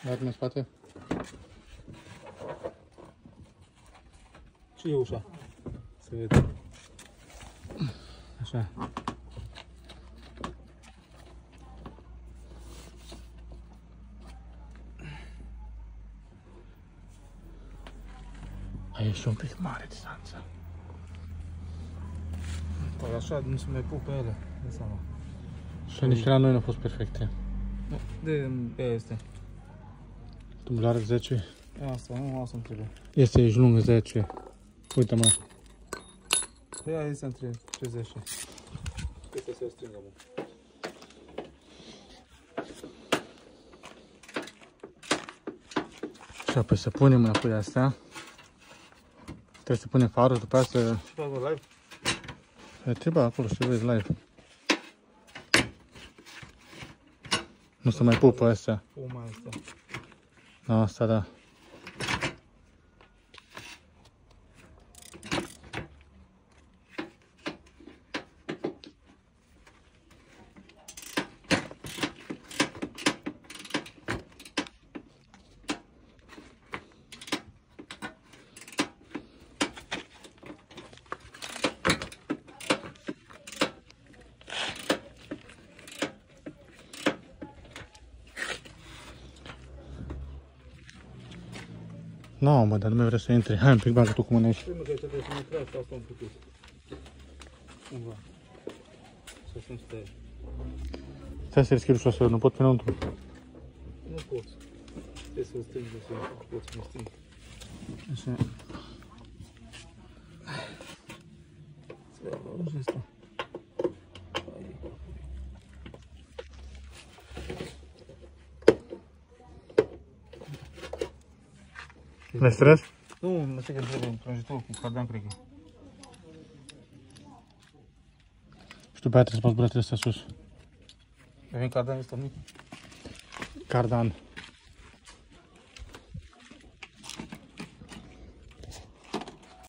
Dar în spate? Ce e ușa? Să vedem. Așa. Aici e și un pic mare distanță. Păi așa nu se mai pup pe ele. De seama. Și nici la noi nu au fost perfecte. Nu, de aia este. Dublare 10. Asta, nu, asta îmi trebuie. Este aici lungă 10. Uite mă. Pe aia este între 30. Câte să o strângă, mă. Și apoi să punem înapoi astea. Trebuie să punem farul, după aceea să... Și fac live? Trebuie acolo să vezi live. Nu se mai pupă astea. O mai este. Asta da. Nu, mă, dar nu mai vreau să intri. Hai un pic, bagă tu cu mâna aici. Primul că trebuie să mă crească asta un pic. Cumva. Să sunt pe el. Stai să deschid ușa să nu pot pe înăuntru. Nu pot. Trebuie să-l strâng, să pot să mă strâng. Așa. Să vedem ușa asta. Ne stres? Nu, nu știu că trebuie un prânjitor cu cardan, cred că. Și după aia trebuie să bați buletele astea sus. Avem cardan ăsta mic? Cardan.